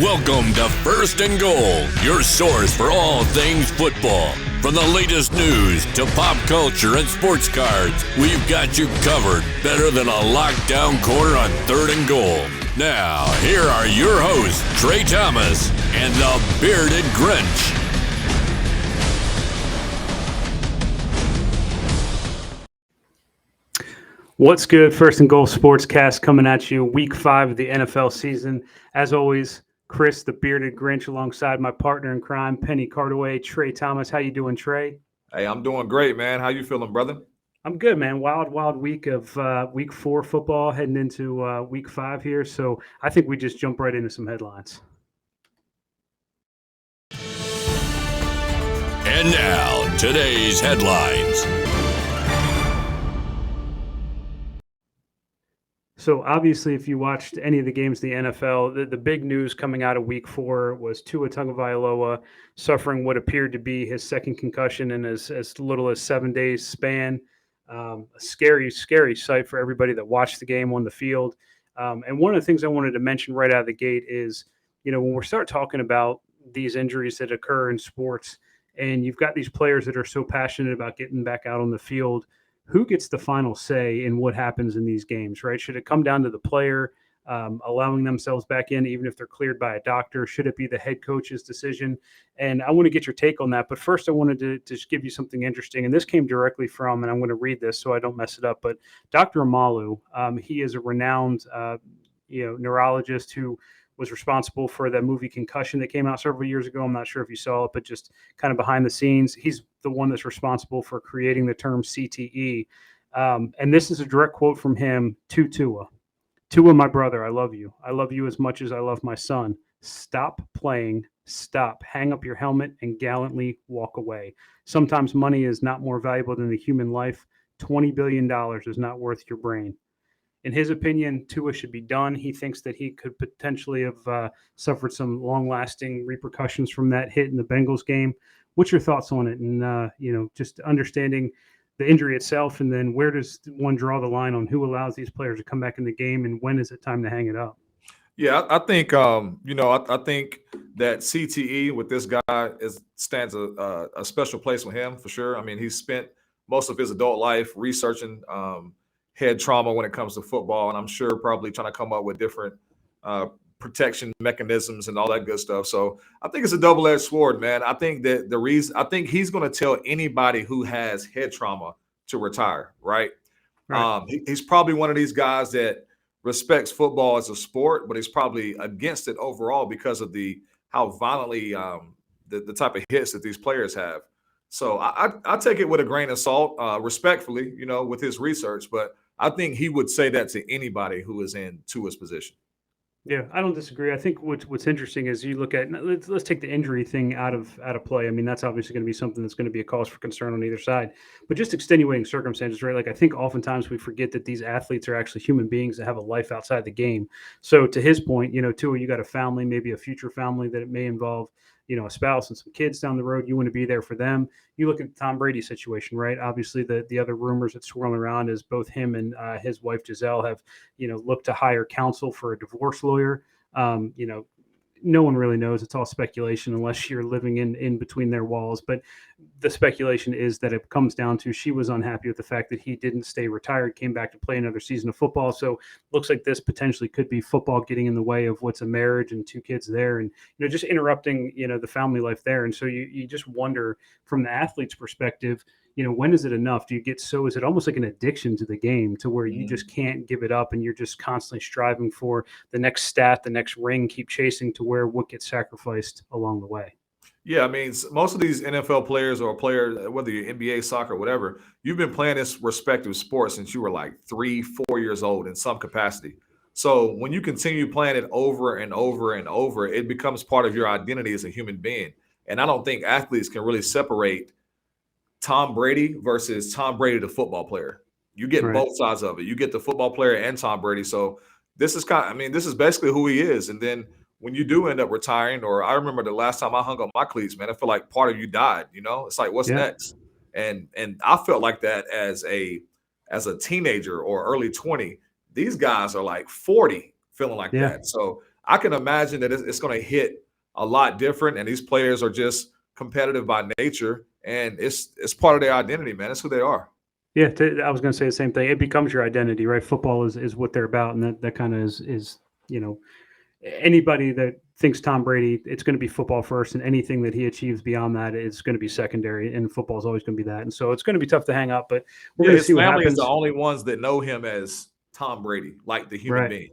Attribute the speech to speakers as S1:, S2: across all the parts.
S1: Welcome to First and Goal, your source for all things football. From the latest news to pop culture and sports cards, we've got you covered better than a lockdown corner on Third and Goal. Now, here are your hosts, Trey Thomas and the Bearded Grinch.
S2: What's good? First and Goal Sportscast coming at you week 5 of the NFL season. As always, Chris, the Bearded Grinch, alongside my partner in crime, Penny Cardaway, Trey Thomas. How you doing, Trey?
S3: Hey, I'm doing great, man. How you feeling, brother?
S2: I'm good, man. Wild week of week 4 football heading into week 5 here. So I think we just jump right into some headlines.
S1: And now, today's headlines.
S2: So obviously, if you watched any of the games in the NFL, the big news coming out of week 4 was Tua Tagovailoa suffering what appeared to be his second concussion in as little as 7 days span. A scary sight for everybody that watched the game on the field. And one of the things I wanted to mention right out of the gate is, when we start talking about these injuries that occur in sports, and you've got these players that are so passionate about getting back out on the field, who gets the final say in what happens in these games, right? Should it come down to the player allowing themselves back in, even if they're cleared by a doctor? Should it be the head coach's decision? And I want to get your take on that. But first, I wanted to just give you something interesting. And this came directly from, and I'm going to read this so I don't mess it up, but Dr. Amalu, he is a renowned neurologist who was responsible for that movie Concussion that came out several years ago. I'm not sure if you saw it, but just kind of behind the scenes, he's the one that's responsible for creating the term CTE. And this is a direct quote from him to Tua. Tua, my brother, I love you. I love you as much as I love my son. Stop playing. Stop. Hang up your helmet and gallantly walk away. Sometimes money is not more valuable than the human life. $20 billion is not worth your brain. In his opinion, Tua should be done. He thinks that he could potentially have suffered some long-lasting repercussions from that hit in the Bengals game. What's your thoughts on it? And, just understanding the injury itself, and then where does one draw the line on who allows these players to come back in the game, and when is it time to hang it up?
S3: Yeah, I think I think that CTE with this guy stands a special place with him for sure. I mean, he's spent most of his adult life researching head trauma when it comes to football, and I'm sure probably trying to come up with different protection mechanisms and all that good stuff. So I think it's a double-edged sword, man. I think that I think he's going to tell anybody who has head trauma to retire, right? He's probably one of these guys that respects football as a sport, but he's probably against it overall because of how violently the type of hits that these players have. So I take it with a grain of salt, respectfully, with his research, but I think he would say that to anybody who is in Tua's position.
S2: Yeah, I don't disagree. I think what's interesting is you look at let's take the injury thing out of play. I mean, that's obviously going to be something that's going to be a cause for concern on either side. But just extenuating circumstances, right? Like I think oftentimes we forget that these athletes are actually human beings that have a life outside the game. So to his point, Tua, you got a family, maybe a future family that it may involve, a spouse and some kids down the road. You want to be there for them. You look at the Tom Brady situation, right? Obviously, the other rumors that swirling around is both him and his wife Giselle have, looked to hire counsel for a divorce lawyer. No one really knows. It's all speculation unless you're living in between their walls. But the speculation is that it comes down to she was unhappy with the fact that he didn't stay retired, came back to play another season of football. So looks like this potentially could be football getting in the way of what's a marriage and 2 kids there, and just interrupting the family life there. And so you just wonder from the athlete's perspective, when is it enough? Is it almost like an addiction to the game to where you just can't give it up and you're just constantly striving for the next stat, the next ring, keep chasing to where what gets sacrificed along the way?
S3: Yeah, I mean, most of these NFL players or players, whether you're NBA, soccer, whatever, you've been playing this respective sport since you were like 3, 4 years old in some capacity. So when you continue playing it over and over and over, it becomes part of your identity as a human being. And I don't think athletes can really separate Tom Brady versus Tom Brady, the football player. You get both sides of it. You get the football player and Tom Brady. So this is this is basically who he is. And then when you do end up retiring, or I remember the last time I hung up my cleats, man, I feel like part of you died. It's like, what's next? And I felt like that as a teenager or early 20. These guys are like 40 feeling like that. So I can imagine that it's going to hit a lot different, and these players are just competitive by nature, and it's part of their identity, man. It's who they are.
S2: Yeah, I was going to say the same thing. It becomes your identity, right? Football is what they're about, and that kind of is anybody that thinks Tom Brady, it's going to be football first, and anything that he achieves beyond that is going to be secondary. And football is always going to be that, and so it's going to be tough to hang up. But we're going to see what happens.
S3: His family is the only ones that know him as Tom Brady, like the human being.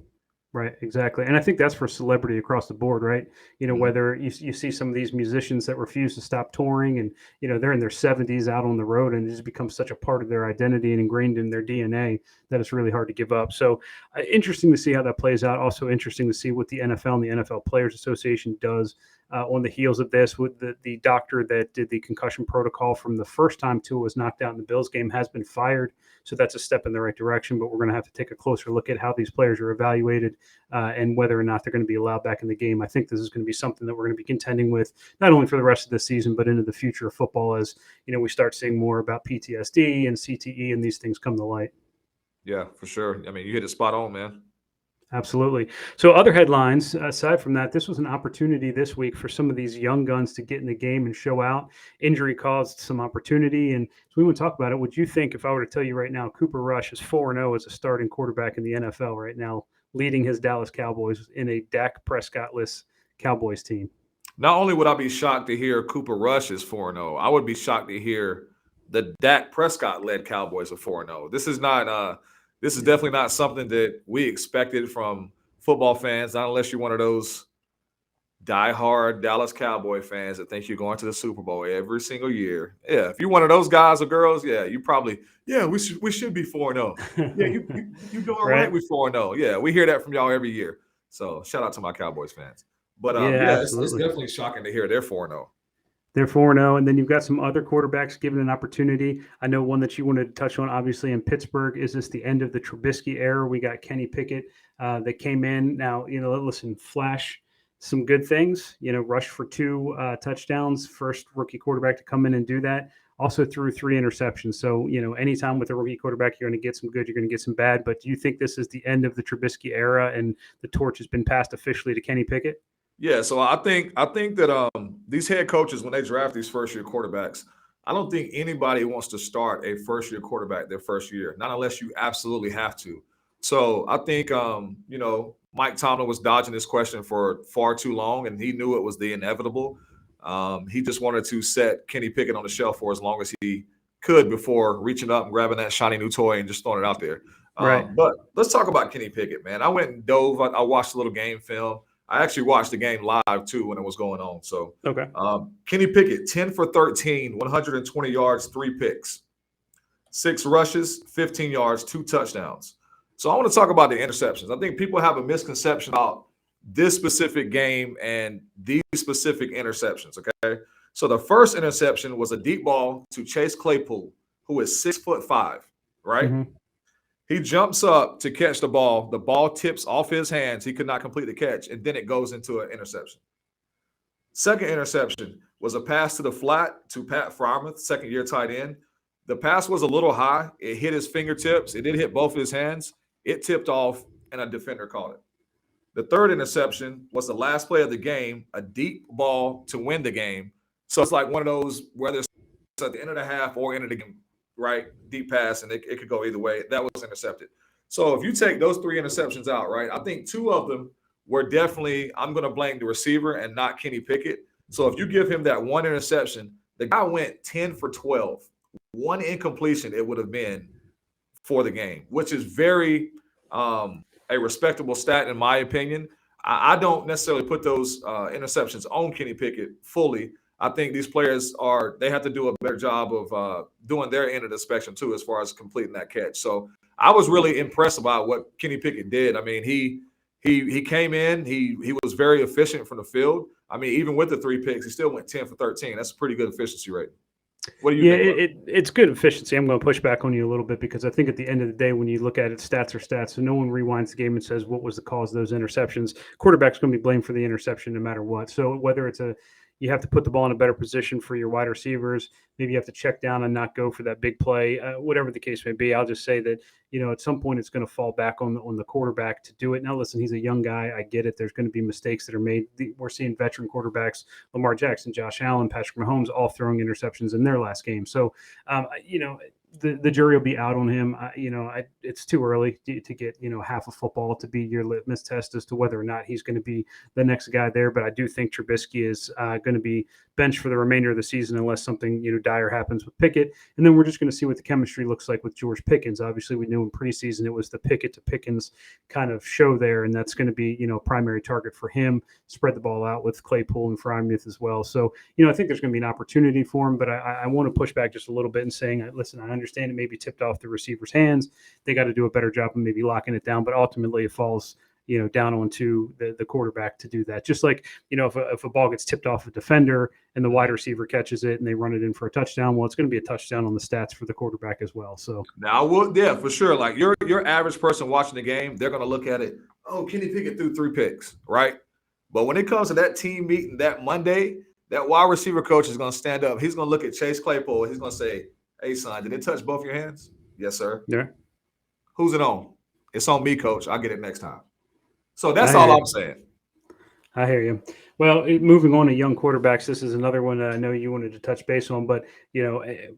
S2: Right, exactly. And I think that's for celebrity across the board, right? Whether you see some of these musicians that refuse to stop touring and, they're in their 70s out on the road, and it just becomes such a part of their identity and ingrained in their DNA that it's really hard to give up. So interesting to see how that plays out. Also interesting to see what the NFL and the NFL Players Association does on the heels of this. With the doctor that did the concussion protocol from the first time Tua was knocked out in the Bills game has been fired. So that's a step in the right direction, but we're going to have to take a closer look at how these players are evaluated and whether or not they're going to be allowed back in the game. I think this is going to be something that we're going to be contending with not only for the rest of the season, but into the future of football as, we start seeing more about PTSD and CTE and these things come to light.
S3: Yeah, for sure. I mean, you hit it spot on, man.
S2: Absolutely. So other headlines, aside from that, this was an opportunity this week for some of these young guns to get in the game and show out. Injury caused some opportunity. And so we want to talk about it. Would you think, if I were to tell you right now, Cooper Rush is 4-0 as a starting quarterback in the NFL right now, leading his Dallas Cowboys in a Dak Prescott-less Cowboys team?
S3: Not only would I be shocked to hear Cooper Rush is 4-0, I would be shocked to hear the Dak Prescott-led Cowboys are 4-0. This is not This is definitely not something that we expected from football fans, not unless you're one of those diehard Dallas Cowboy fans that think you're going to the Super Bowl every single year. Yeah, if you're one of those guys or girls, yeah, you probably, we should be 4-0. Yeah, you doing right with 4-0. Yeah, we hear that from y'all every year. So shout out to my Cowboys fans. But it's definitely shocking to hear they're 4-0.
S2: They're 4-0, and then you've got some other quarterbacks given an opportunity. I know one that you wanted to touch on, obviously, in Pittsburgh. Is this the end of the Trubisky era? We got Kenny Pickett that came in. Now, listen, flash some good things. Rush for 2 touchdowns, first rookie quarterback to come in and do that. Also threw 3 interceptions. So, anytime with a rookie quarterback, you're going to get some good, you're going to get some bad. But do you think this is the end of the Trubisky era and the torch has been passed officially to Kenny Pickett?
S3: Yeah, so I think that these head coaches, when they draft these first-year quarterbacks, I don't think anybody wants to start a first-year quarterback their first year, not unless you absolutely have to. So I think, Mike Tomlin was dodging this question for far too long, and he knew it was the inevitable. He just wanted to set Kenny Pickett on the shelf for as long as he could before reaching up and grabbing that shiny new toy and just throwing it out there.
S2: Right.
S3: But let's talk about Kenny Pickett, man. I went and dove. I watched a little game film. I actually watched the game live, too, when it was going on. So,
S2: okay.
S3: Kenny Pickett, 10 for 13, 120 yards, 3 picks, 6 rushes, 15 yards, 2 touchdowns. So I want to talk about the interceptions. I think people have a misconception about this specific game and these specific interceptions, okay? So the first interception was a deep ball to Chase Claypool, who is 6'5", right? Mm-hmm. He jumps up to catch the ball. The ball tips off his hands. He could not complete the catch, and then it goes into an interception. Second interception was a pass to the flat to Pat Freiermuth, second-year tight end. The pass was a little high. It hit his fingertips. It did hit both of his hands. It tipped off, and a defender caught it. The third interception was the last play of the game, a deep ball to win the game. So it's like one of those, whether it's at the end of the half or end of the game, right? Deep pass, and it could go either way. That was intercepted. So if you take those 3 interceptions out, right, I think 2 of them were definitely, I'm going to blame the receiver and not Kenny Pickett. So if you give him that 1 interception, the guy went 10 for 12. 1 incompletion it would have been for the game, which is very a respectable stat in my opinion. I don't necessarily put those interceptions on Kenny Pickett fully. I think these players they have to do a better job of doing their end of the spectrum too, as far as completing that catch. So I was really impressed about what Kenny Pickett did. I mean, he came in, he was very efficient from the field. I mean, even with the 3 picks, he still went 10 for 13. That's a pretty good efficiency rate. What do you think?
S2: It's good efficiency. I'm going to push back on you a little bit because I think at the end of the day, when you look at it, stats are stats. So no one rewinds the game and says, what was the cause of those interceptions? Quarterback's going to be blamed for the interception no matter what. So whether it's a you have to put the ball in a better position for your wide receivers. Maybe you have to check down and not go for that big play, whatever the case may be. I'll just say that, at some point it's going to fall back on the quarterback to do it. Now, listen, he's a young guy. I get it. There's going to be mistakes that are made. We're seeing veteran quarterbacks, Lamar Jackson, Josh Allen, Patrick Mahomes, all throwing interceptions in their last game. So, the jury will be out on him. It's too early to get, half of football to be your litmus test as to whether or not he's going to be the next guy there. But I do think Trubisky is going to be benched for the remainder of the season unless something, dire happens with Pickett. And then we're just going to see what the chemistry looks like with George Pickens. Obviously, we knew in preseason it was the Pickett to Pickens kind of show there, and that's going to be, primary target for him. Spread the ball out with Claypool and Freiermuth as well. So, I think there's going to be an opportunity for him, but I want to push back just a little bit and saying, listen, I understand it may be tipped off the receiver's hands. They got to do a better job of maybe locking it down, but ultimately it falls, down onto the quarterback to do that. Just like, if a ball gets tipped off a defender and the wide receiver catches it and they run it in for a touchdown, well, it's going to be a touchdown on the stats for the quarterback as well. So
S3: now, for sure. Like your average person watching the game, they're going to look at it. Oh, Kenny Pickett threw 3 picks, right? But when it comes to that team meeting that Monday, that wide receiver coach is going to stand up. He's going to look at Chase Claypool. He's going to say, "Hey, son, did it touch both your hands?" "Yes, sir."
S2: Yeah.
S3: "Who's it on?" "It's on me, coach. I'll get it next time." So that's all I'm saying.
S2: I hear you. Well, moving on to young quarterbacks, this is another one that I know you wanted to touch base on, but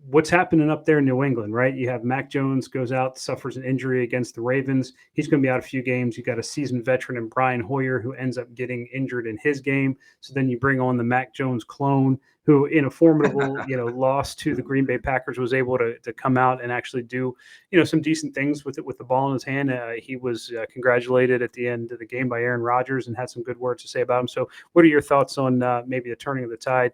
S2: what's happening up there in New England, right? You have Mac Jones goes out, suffers an injury against the Ravens. He's going to be out a few games. You got a seasoned veteran in Brian Hoyer who ends up getting injured in his game. So then you bring on the Mac Jones clone, who in a formidable, loss to the Green Bay Packers was able to come out and actually do, some decent things with the ball in his hand. He was congratulated at the end of the game by Aaron Rodgers and had some good words to say about him. So what are your thoughts on maybe the turning of the tide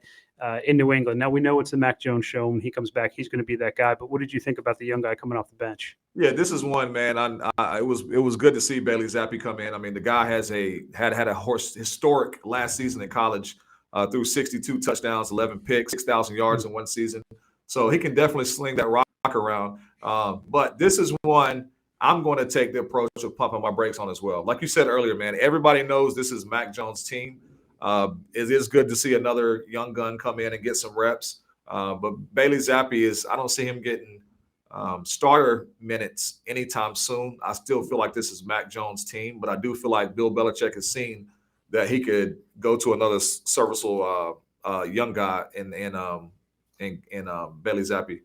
S2: in New England? Now, we know it's the Mac Jones show. When he comes back, he's going to be that guy. But what did you think about the young guy coming off the bench?
S3: Yeah, this is one, man. It was good to see Bailey Zappi come in. I mean, the guy had a historic last season in college. Threw 62 touchdowns, 11 picks, 6,000 yards in one season. So he can definitely sling that rock around. But this is one I'm going to take the approach of pumping my brakes on as well. Like you said earlier, man, everybody knows this is Mac Jones' team. It is good to see another young gun come in and get some reps. But Bailey Zappi I don't see him getting starter minutes anytime soon. I still feel like this is Mac Jones' team, but I do feel like Bill Belichick has seen that he could go to another serviceable young guy in Bailey Zappi.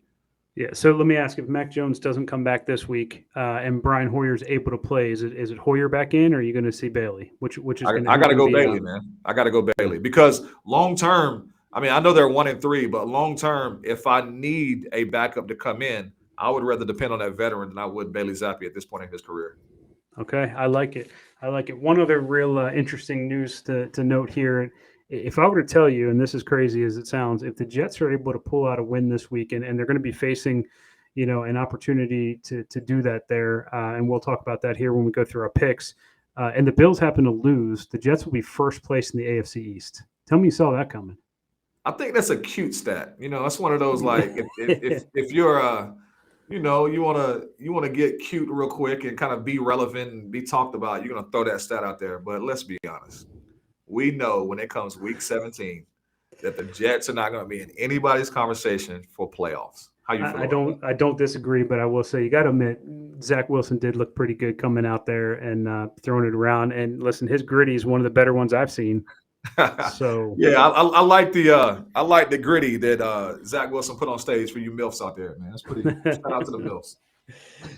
S2: Yeah. So let me ask, if Mac Jones doesn't come back this week and Brian Hoyer's able to play, is it Hoyer back in, or are you going to see Bailey? Which is
S3: I got to go Bailey, man. I got to go Bailey because long term, I mean, I know they're 1-3, but long term, if I need a backup to come in, I would rather depend on that veteran than I would Bailey Zappi at this point in his career.
S2: Okay, I like it. One other real interesting news to note here. If I were to tell you, and this is crazy as it sounds, if the Jets are able to pull out a win this week, and they're going to be facing, an opportunity to do that there, and we'll talk about that here when we go through our picks, and the Bills happen to lose, the Jets will be first place in the AFC East. Tell me you saw that coming.
S3: I think that's a cute stat. That's one of those, like, if you're you want to get cute real quick and kind of be relevant and be talked about, you're going to throw that stat out there. But let's be honest. We know when it comes week 17 that the Jets are not going to be in anybody's conversation for playoffs. How you feel?
S2: I don't disagree, but I will say you got to admit Zach Wilson did look pretty good coming out there and throwing it around. And listen, his gritty is one of the better ones I've seen. So
S3: yeah, I like the gritty that Zach Wilson put on stage for you MILFs out there, man. That's pretty. Shout out to the MILFs.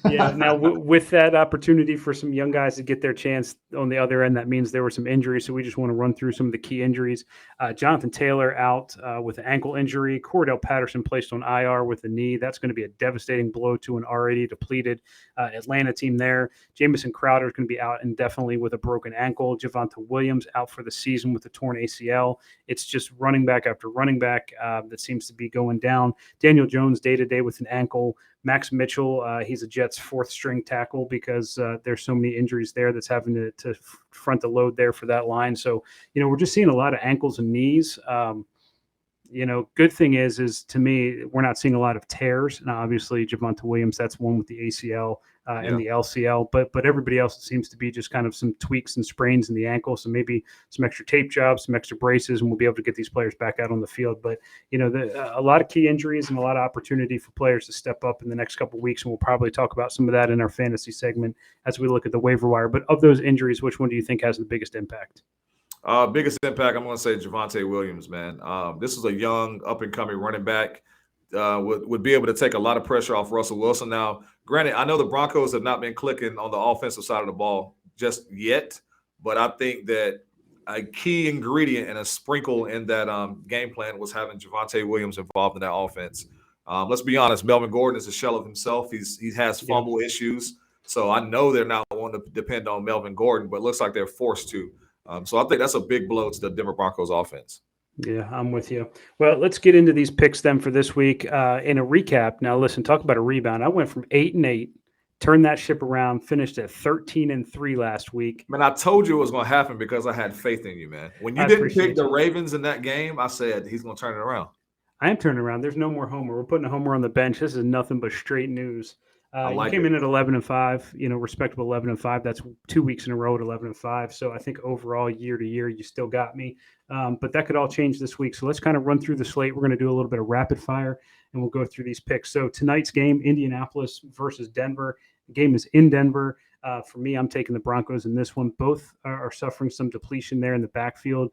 S2: Yeah. Now, with that opportunity for some young guys to get their chance on the other end, that means there were some injuries. So we just want to run through some of the key injuries. Jonathan Taylor out with an ankle injury. Cordell Patterson placed on IR with a knee. That's going to be a devastating blow to an already depleted Atlanta team there. Jamison Crowder is going to be out indefinitely with a broken ankle. Javonte Williams out for the season with a torn ACL. It's just running back after running back that seems to be going down. Daniel Jones day-to-day with an ankle. Max Mitchell, he's a Jets fourth string tackle because there's so many injuries there that's having to front the load there for that line. So, we're just seeing a lot of ankles and knees. Good thing is to me, we're not seeing a lot of tears. Now, obviously, Javonte Williams, that's one with the ACL. in the LCL, but everybody else it seems to be just kind of some tweaks and sprains in the ankle. So maybe some extra tape jobs, some extra braces, and we'll be able to get these players back out on the field. But a lot of key injuries and a lot of opportunity for players to step up in the next couple of weeks, and we'll probably talk about some of that in our fantasy segment as we look at the waiver wire. But of those injuries, which one do you think has the biggest impact?
S3: Biggest impact, I'm going to say Javonte Williams, man. This is a young, up-and-coming running back. Would be able to take a lot of pressure off Russell Wilson. Now, granted, I know the Broncos have not been clicking on the offensive side of the ball just yet, but I think that a key ingredient and a sprinkle in that game plan was having Javonte Williams involved in that offense. Let's be honest, Melvin Gordon is a shell of himself. He has fumble issues, so I know they're not wanting to depend on Melvin Gordon, but it looks like they're forced to. So I think that's a big blow to the Denver Broncos offense.
S2: Yeah, I'm with you. Well, let's get into these picks then for this week. In a recap, now listen, talk about a rebound. I went from 8-8, turned that ship around, finished at 13-3 last week.
S3: Man, I told you it was going to happen because I had faith in you, man. When you didn't pick the Ravens in that game, I said he's going to turn it around.
S2: I am turning around. There's no more Homer. We're putting a Homer on the bench. This is nothing but straight news. You came in at 11-5, respectable 11-5. That's 2 weeks in a row at 11-5. So I think overall, year to year, you still got me. But that could all change this week. So let's kind of run through the slate. We're going to do a little bit of rapid fire, and we'll go through these picks. So tonight's game, Indianapolis versus Denver. The game is in Denver. For me, I'm taking the Broncos in this one. Both are suffering some depletion there in the backfield.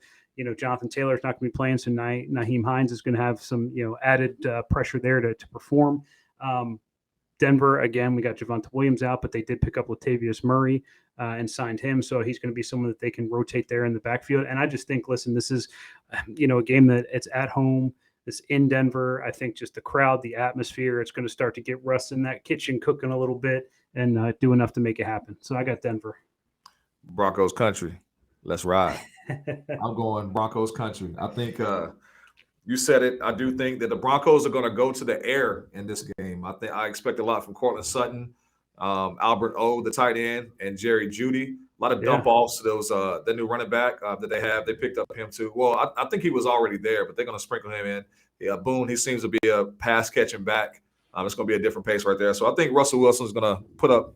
S2: Jonathan Taylor's not going to be playing, so Nyheim Hines is going to have some, added pressure there to perform. Denver, again, we got Javonte Williams out, but they did pick up Latavius Murray and signed him. So he's going to be someone that they can rotate there in the backfield. And I just think, listen, this is, a game that it's at home. It's in Denver. I think just the crowd, the atmosphere, it's going to start to get Russ in that kitchen cooking a little bit and do enough to make it happen. So I got Denver.
S3: Broncos country. Let's ride. I'm going Broncos country. I think you said it. I do think that the Broncos are going to go to the air in this game. I expect a lot from Cortland Sutton, Albert O, the tight end, and Jerry Jeudy. A lot of dump offs to those the new running back that they have. They picked up him too. Well, I think he was already there, but they're going to sprinkle him in. Yeah, Boone, he seems to be a pass catching back. It's going to be a different pace right there. So I think Russell Wilson's going to put up,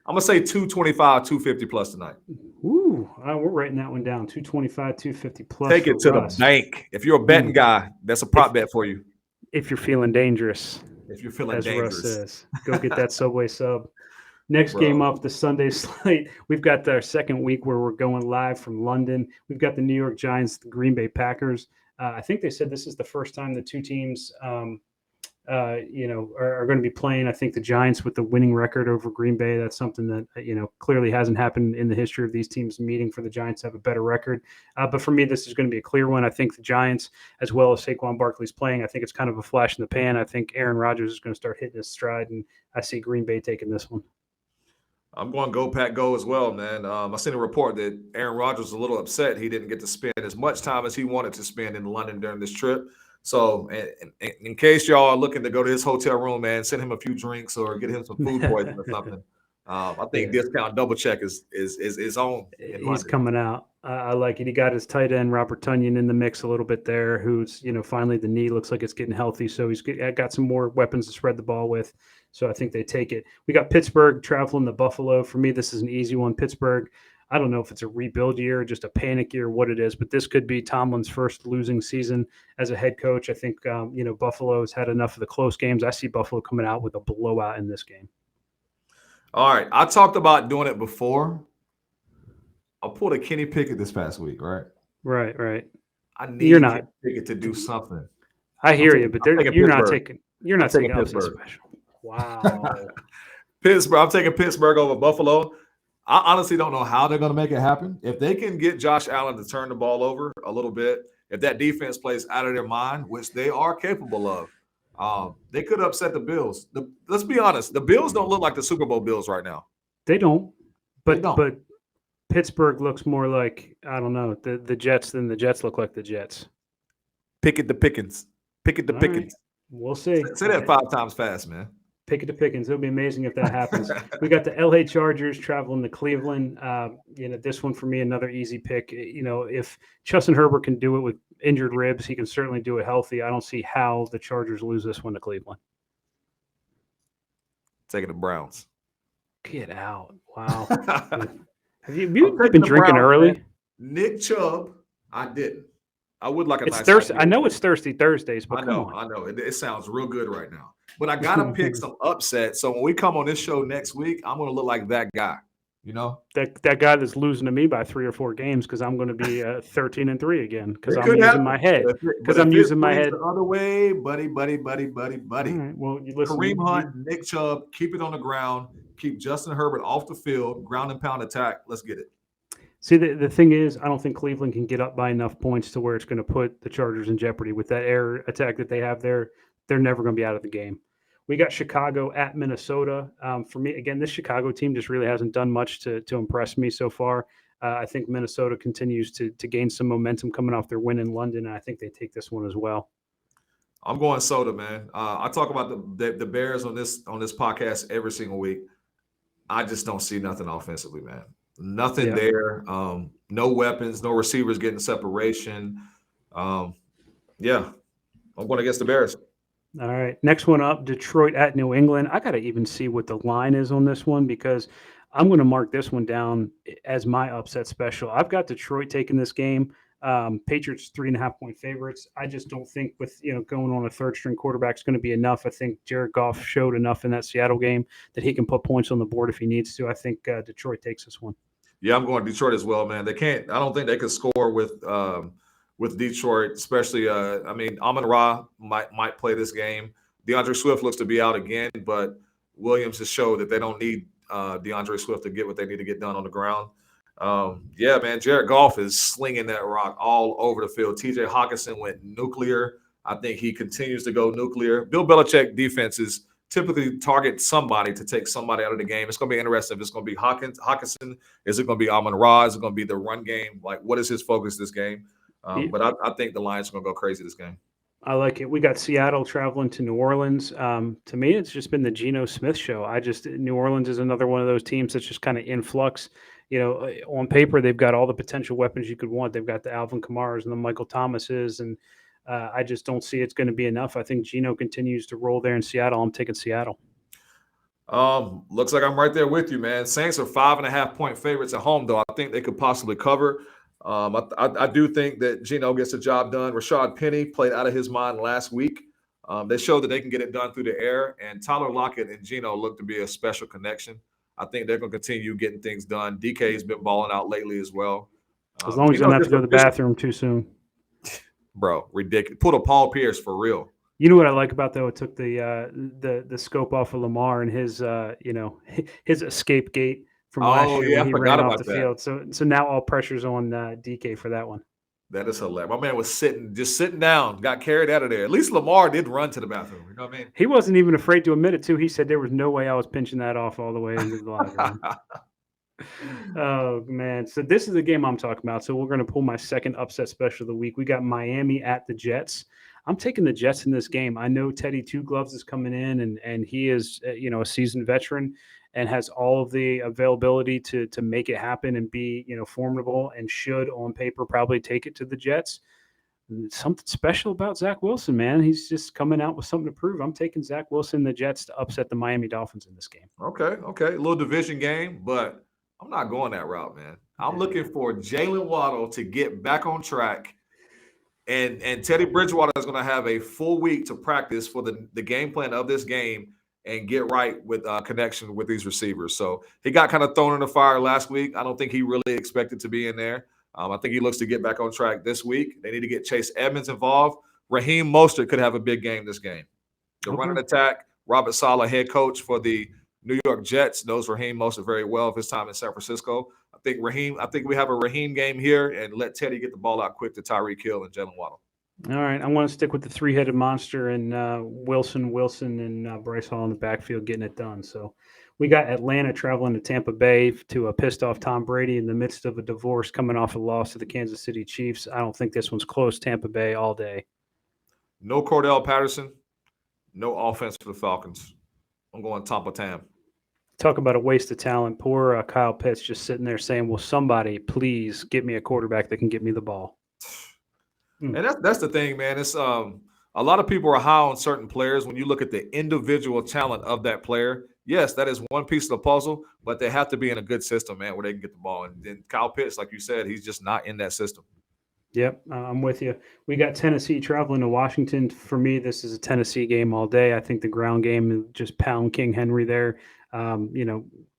S3: I'm going to say 225, 250 plus tonight.
S2: Ooh, we're writing that one down. 225, 250 plus.
S3: Take it to the bank. If you're a betting guy, that's a prop bet for you.
S2: If you're feeling dangerous.
S3: If you're feeling dangerous.
S2: Russ says. Go get that Subway sub. Next game up, the Sunday slate. We've got our second week where we're going live from London. We've got the New York Giants, the Green Bay Packers. I think they said this is the first time the two teams are going to be playing. I think the Giants with the winning record over Green Bay. That's something that, clearly hasn't happened in the history of these teams meeting for the Giants to have a better record. But for me, this is going to be a clear one. I think the Giants, as well as Saquon Barkley's playing, I think it's kind of a flash in the pan. I think Aaron Rodgers is going to start hitting his stride, and I see Green Bay taking this one.
S3: I'm going go, Pack, go as well, man. I seen a report that Aaron Rodgers was a little upset he didn't get to spend as much time as he wanted to spend in London during this trip. So in case y'all are looking to go to his hotel room, man, send him a few drinks or get him some food poisoning or something. I think Discount Double Check is on.
S2: He's coming out. I like it. He got his tight end, Robert Tonyan, in the mix a little bit there, who's, finally the knee looks like it's getting healthy. So he's got some more weapons to spread the ball with. So I think they take it. We got Pittsburgh traveling to Buffalo. For me, this is an easy one. Pittsburgh, I don't know if it's a rebuild year or just a panic year, what it is, but this could be Tomlin's first losing season as a head coach. I think, Buffalo's had enough of the close games. I see Buffalo coming out with a blowout in this game.
S3: All right. I talked about doing it before. I pulled a Kenny Pickett this past week, right?
S2: Right.
S3: I need Kenny Pickett to do something.
S2: I hear you, but you're not taking Pittsburgh special. Wow.
S3: Pittsburgh. I'm taking Pittsburgh over Buffalo. I honestly don't know how they're going to make it happen. If they can get Josh Allen to turn the ball over a little bit, if that defense plays out of their mind, which they are capable of, they could upset the Bills. Let's be honest. The Bills don't look like the Super Bowl Bills right now.
S2: They don't. But Pittsburgh looks more like, I don't know, the Jets than the Jets look like the Jets.
S3: Pickett the Pickens. Pickett the Pickens.
S2: Right. We'll see.
S3: Say that 5 times fast, man.
S2: Pickett to Pickens. It'll be amazing if that happens. We got the LA Chargers traveling to Cleveland. This one for me, another easy pick. If Justin Herbert can do it with injured ribs, he can certainly do it healthy. I don't see how the Chargers lose this one to Cleveland.
S3: Taking the Browns.
S2: Get out. Wow. Have you
S3: I'm taking
S2: been
S3: the
S2: drinking
S3: Browns,
S2: early?
S3: man. Nick Chubb, I didn't. I would like a
S2: It's
S3: nice
S2: Thursday. I
S3: IPA.
S2: know it's Thirsty Thursdays, but
S3: I
S2: come
S3: know,
S2: on.
S3: I know. It sounds real good right now. But I gotta pick some upsets. So when we come on this show next week, I'm gonna look like that guy. You know,
S2: That guy that's losing to me by 3 or 4 games because I'm going to be 13-3 again because
S3: it
S2: I'm
S3: could
S2: using
S3: happen.
S2: my head.
S3: But
S2: Because
S3: if
S2: I'm
S3: it
S2: using my
S3: swings
S2: head.
S3: the other way, buddy.
S2: All right. Well, you listen.
S3: Kareem Hunt, Nick Chubb, keep it on the ground. Keep Justin Herbert off the field. Ground and pound attack. Let's get it.
S2: See, the thing is, I don't think Cleveland can get up by enough points to where it's going to put the Chargers in jeopardy with that air attack that they have there. They're never going to be out of the game. We got Chicago at Minnesota. For me, again, this Chicago team just really hasn't done much to impress me so far. I think Minnesota continues to gain some momentum coming off their win in London, and I think they take this one as well.
S3: I'm going Soda, man. I talk about the Bears on this podcast every single week. I just don't see nothing offensively, man. Nothing there. No weapons, no receivers getting separation. Yeah, I'm going against the Bears.
S2: All right. Next one up, Detroit at New England. I got to even see what the line is on this one because I'm going to mark this one down as my upset special. I've got Detroit taking this game. Patriots 3.5-point favorites. I just don't think with going on a third string quarterback is going to be enough. I think Jared Goff showed enough in that Seattle game that he can put points on the board if he needs to. I think Detroit takes this one.
S3: Yeah, I'm going Detroit as well, man. They can't. I don't think they could score with Detroit, especially. Amon-Ra might play this game. DeAndre Swift looks to be out again, but Williams has showed that they don't need DeAndre Swift to get what they need to get done on the ground. Yeah, man, Jared Goff is slinging that rock all over the field. TJ Hawkinson went nuclear. I think he continues to go nuclear. Bill Belichick defenses typically target somebody to take somebody out of the game. It's going to be interesting if it's going to be Hawkinson. Is it going to be Amon-Ra? Is it going to be the run game? Like, what is his focus this game? But I think the Lions are going to go crazy this game.
S2: I like it. We got Seattle traveling to New Orleans. To me, it's just been the Geno Smith show. New Orleans is another one of those teams that's just kind of in flux. On paper, they've got all the potential weapons you could want. They've got the Alvin Kamaras and the Michael Thomases, and I just don't see it's going to be enough. I think Geno continues to roll there in Seattle. I'm taking Seattle.
S3: Looks like I'm right there with you, man. Saints are 5.5-point favorites at home, though. I think they could possibly cover. I do think that Geno gets the job done. Rashad Penny played out of his mind last week. They showed that they can get it done through the air, and Tyler Lockett and Geno look to be a special connection. I think they're going to continue getting things done. DK's been balling out lately as well.
S2: As long as you don't have to go to the bathroom too soon.
S3: Bro, ridiculous. Pull a Paul Pierce for real.
S2: You know what I like about though? It took the scope off of Lamar and his his escape gate from last year when he ran off the field. So now all pressure's on DK for that one.
S3: That is hilarious. My man was sitting down, got carried out of there. At least Lamar did run to the bathroom. You know what I mean?
S2: He wasn't even afraid to admit it too. He said there was no way I was pinching that off all the way into the locker room. Oh man! So this is the game I'm talking about. So we're going to pull my second upset special of the week. We got Miami at the Jets. I'm taking the Jets in this game. I know Teddy Two Gloves is coming in, and he is a seasoned veteran and has all of the availability to make it happen and be formidable, and should on paper probably take it to the Jets. Something special about Zach Wilson, man. He's just coming out with something to prove. I'm taking Zach Wilson, the Jets, to upset the Miami Dolphins in this game.
S3: Okay. A little division game, but I'm not going that route, man. I'm looking for Jalen Waddle to get back on track. And Teddy Bridgewater is going to have a full week to practice for the game plan of this game and get right with connection with these receivers. So he got kind of thrown in the fire last week. I don't think he really expected to be in there. I think he looks to get back on track this week. They need to get Chase Edmonds involved. Raheem Mostert could have a big game this game. The running attack, Robert Saleh, head coach for the New York Jets, knows Raheem Mostert very well of his time in San Francisco. I think we have a Raheem game here, and let Teddy get the ball out quick to Tyreek Hill and Jalen Waddle.
S2: All right, I want to stick with the three-headed monster and Wilson, and Bryce Hall in the backfield getting it done. So we got Atlanta traveling to Tampa Bay to a pissed-off Tom Brady in the midst of a divorce, coming off a loss to the Kansas City Chiefs. I don't think this one's close. Tampa Bay all day.
S3: No Cordell Patterson, no offense for the Falcons. I'm going Tampa Tam.
S2: Talk about a waste of talent. Poor Kyle Pitts just sitting there saying, will somebody please get me a quarterback that can get me the ball?
S3: And that's the thing, man. It's a lot of people are high on certain players. When you look at the individual talent of that player, yes, that is one piece of the puzzle, but they have to be in a good system, man, where they can get the ball. And then Kyle Pitts, like you said, he's just not in that system.
S2: Yep, I'm with you. We got Tennessee traveling to Washington. For me, this is a Tennessee game all day. I think the ground game is just pound King Henry there.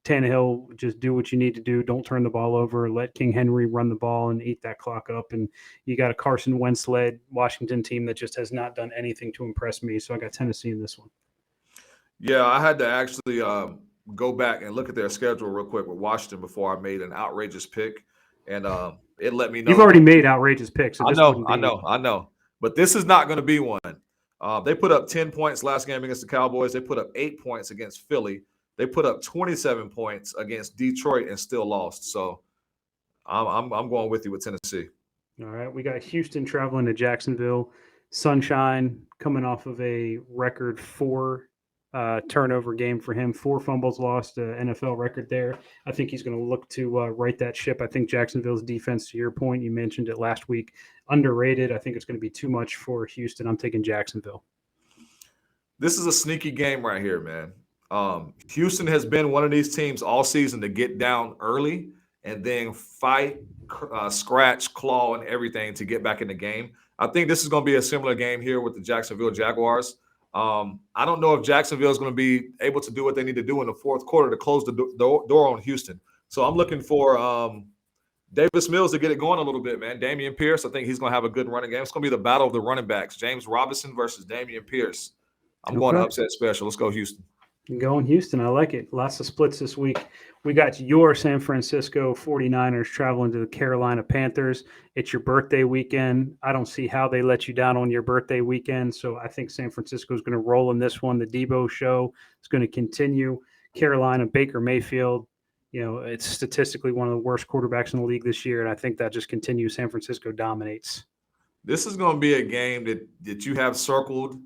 S2: Tannehill, just do what you need to do. Don't turn the ball over. Let King Henry run the ball and eat that clock up. And you got a Carson Wentz-led Washington team that just has not done anything to impress me. So I got Tennessee in this one.
S3: Yeah, I had to actually go back and look at their schedule real quick with Washington before I made an outrageous pick. And it let me know.
S2: You've already made outrageous picks. So
S3: I know. But this is not going to be one. They put up 10 points last game against the Cowboys. They put up 8 points against Philly. They put up 27 points against Detroit and still lost. So I'm going with you with Tennessee.
S2: All right. We got Houston traveling to Jacksonville. Sunshine coming off of a record 4 turnover game for him. 4 fumbles lost, NFL record there. I think he's going to look to right that ship. I think Jacksonville's defense, to your point, you mentioned it last week, underrated. I think it's going to be too much for Houston. I'm taking Jacksonville.
S3: This is a sneaky game right here, man. Houston has been one of these teams all season to get down early and then fight, scratch, claw, and everything to get back in the game. I think this is going to be a similar game here with the Jacksonville Jaguars. I don't know if Jacksonville is going to be able to do what they need to do in the fourth quarter to close the door on Houston. So I'm looking for Davis Mills to get it going a little bit, man. Damian Pierce, I think he's going to have a good running game. It's going to be the battle of the running backs. James Robinson versus Damian Pierce. I'm going to upset special. Let's go Houston.
S2: Going Houston. I like it. Lots of splits this week. We got your San Francisco 49ers traveling to the Carolina Panthers. It's your birthday weekend. I don't see how they let you down on your birthday weekend. So I think San Francisco is going to roll in this one. The Debo show is going to continue. Carolina, Baker Mayfield, it's statistically one of the worst quarterbacks in the league this year. And I think that just continues. San Francisco dominates.
S3: This is going to be a game that you have circled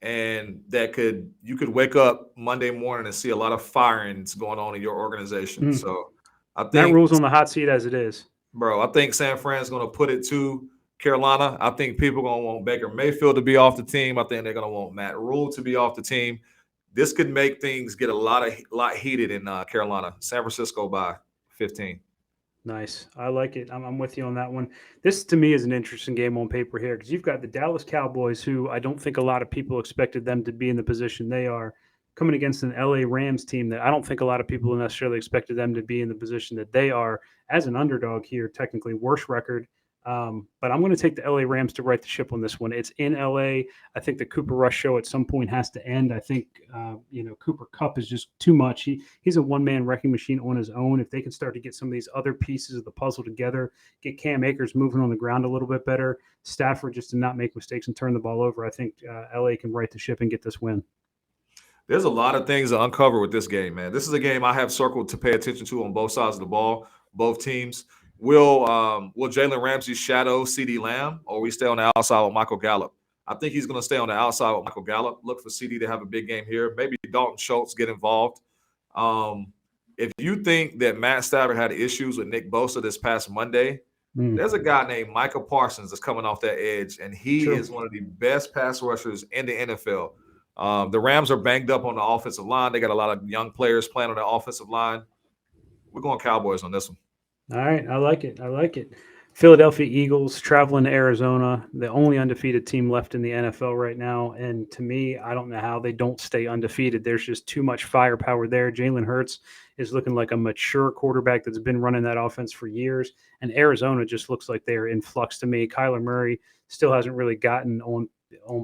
S3: and that you could wake up Monday morning and see a lot of firings going on in your organization. So I think
S2: that rules on the hot seat as it is.
S3: Bro, I think San Fran's going to put it to Carolina. I think people are going to want Baker Mayfield to be off the team. I think they're going to want Matt Rule to be off the team. This could make things get a lot heated in Carolina. San Francisco by 15.
S2: Nice. I like it. I'm with you on that one. This, to me, is an interesting game on paper here because you've got the Dallas Cowboys, who I don't think a lot of people expected them to be in the position they are, coming against an LA Rams team that I don't think a lot of people necessarily expected them to be in the position that they are as an underdog here, technically worse record. But I'm going to take the LA Rams to right the ship on this one. It's in LA. I think the Cooper Rush show at some point has to end. I think, Cooper Kupp is just too much. He's a one-man wrecking machine on his own. If they can start to get some of these other pieces of the puzzle together, get Cam Akers moving on the ground a little bit better, Stafford just to not make mistakes and turn the ball over, I think LA can right the ship and get this win.
S3: There's a lot of things to uncover with this game, man. This is a game I have circled to pay attention to on both sides of the ball, both teams. Will Jalen Ramsey shadow CeeDee Lamb, or we stay on the outside with Michael Gallup? I think he's going to stay on the outside with Michael Gallup. Look for CeeDee to have a big game here. Maybe Dalton Schultz get involved. If you think that Matt Stafford had issues with Nick Bosa this past Monday, there's a guy named Micah Parsons that's coming off that edge, and he is one of the best pass rushers in the NFL. The Rams are banged up on the offensive line. They got a lot of young players playing on the offensive line. We're going Cowboys on this one.
S2: All right. I like it. Philadelphia Eagles traveling to Arizona, the only undefeated team left in the NFL right now. And to me, I don't know how they don't stay undefeated. There's just too much firepower there. Jalen Hurts is looking like a mature quarterback that's been running that offense for years. And Arizona just looks like they're in flux to me. Kyler Murray still hasn't really gotten on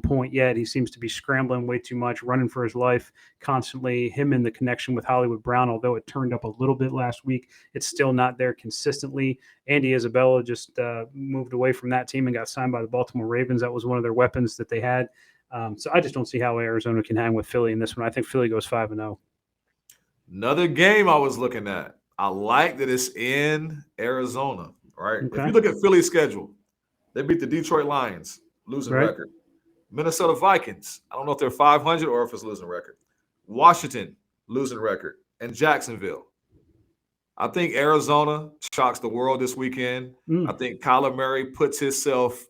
S2: point yet. He seems to be scrambling way too much, running for his life constantly. Him in the connection with Hollywood Brown, although it turned up a little bit last week, it's still not there consistently. Andy Isabella just moved away from that team and got signed by the Baltimore Ravens. That was one of their weapons that they had. So I just don't see how Arizona can hang with Philly in this one. I think Philly goes 5-0.
S3: Another game I was looking at. I like that it's in Arizona, right? Okay. If you look at Philly's schedule, they beat the Detroit Lions, losing record. Minnesota Vikings, I don't know if they're 500 or if it's losing record. Washington, losing record. And Jacksonville. I think Arizona shocks the world this weekend. I think Kyler Murray puts himself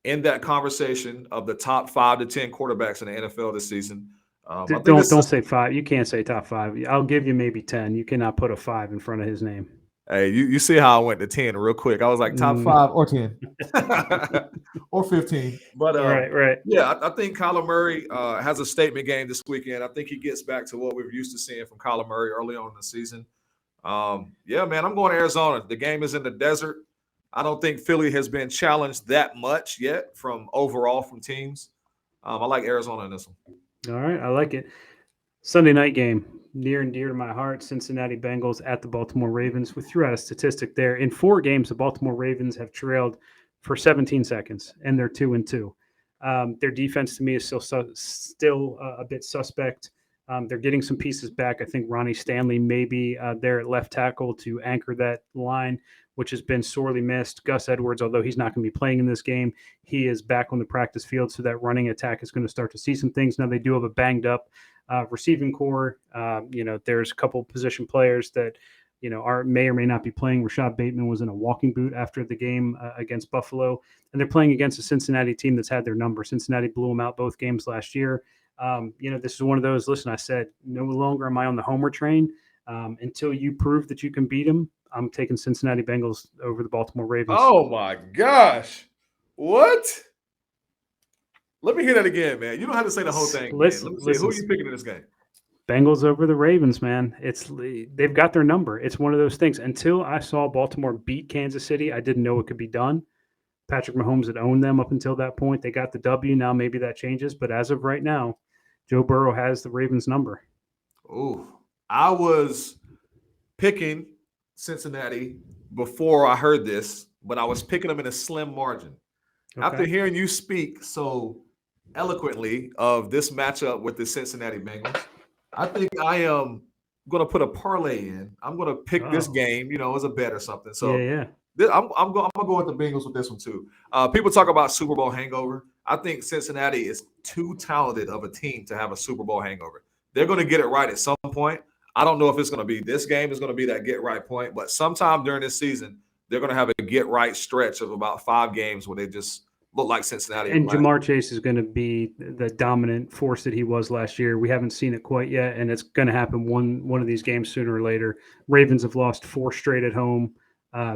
S3: in that conversation of the top 5 to 10 quarterbacks in the NFL this season. I think
S2: Don't say 5. You can't say top 5. I'll give you maybe 10. You cannot put a 5 in front of his name.
S3: Hey, you see how I went to 10 real quick. I was like top 5 or 10 or 15. But
S2: right.
S3: Yeah, I think Kyler Murray has a statement game this weekend. I think he gets back to what we're used to seeing from Kyler Murray early on in the season. Yeah, man, I'm going to Arizona. The game is in the desert. I don't think Philly has been challenged that much yet from teams. I like Arizona in this one.
S2: All right, I like it. Sunday night game, near and dear to my heart, Cincinnati Bengals at the Baltimore Ravens. We threw out a statistic there. In 4 games, the Baltimore Ravens have trailed for 17 seconds, and they're 2-2. Their defense, to me, is still a bit suspect. They're getting some pieces back. I think Ronnie Stanley may be there at left tackle to anchor that line, which has been sorely missed. Gus Edwards, although he's not going to be playing in this game, he is back on the practice field, so that running attack is going to start to see some things. Now, they do have a banged-up receiving core. There's a couple position players that may or may not be playing. Rashad Bateman was in a walking boot after the game against Buffalo, and they're playing against a Cincinnati team that's had their number. Cincinnati blew them out both games last year. This is one of those. Listen, I said no longer am I on the homer train until you prove that you can beat them. I'm taking Cincinnati Bengals over the Baltimore Ravens.
S3: Oh my gosh! What? Let me hear that again, man. You don't have to say the whole thing.
S2: Listen,
S3: Let me see. Who are you picking in this game?
S2: Bengals over the Ravens, man. They've got their number. It's one of those things. Until I saw Baltimore beat Kansas City, I didn't know it could be done. Patrick Mahomes had owned them up until that point. They got the W. Now maybe that changes, but as of right now, Joe Burrow has the Ravens number.
S3: Ooh, I was picking Cincinnati before I heard this, but I was picking them in a slim margin. Okay. After hearing you speak so eloquently of this matchup with the Cincinnati Bengals, I think I am going to put a parlay in. I'm going to pick this game, as a bet or something. So
S2: yeah.
S3: I'm going to go with the Bengals with this one too. People talk about Super Bowl hangover. I think Cincinnati is too talented of a team to have a Super Bowl hangover. They're going to get it right at some point. I don't know if it's going to be this game is going to be that get right point, but sometime during this season, they're going to have a get right stretch of about 5 games where they just look like Cincinnati.
S2: And Jamar Chase is going to be the dominant force that he was last year. We haven't seen it quite yet, and it's going to happen one of these games sooner or later. Ravens have lost 4 straight at home.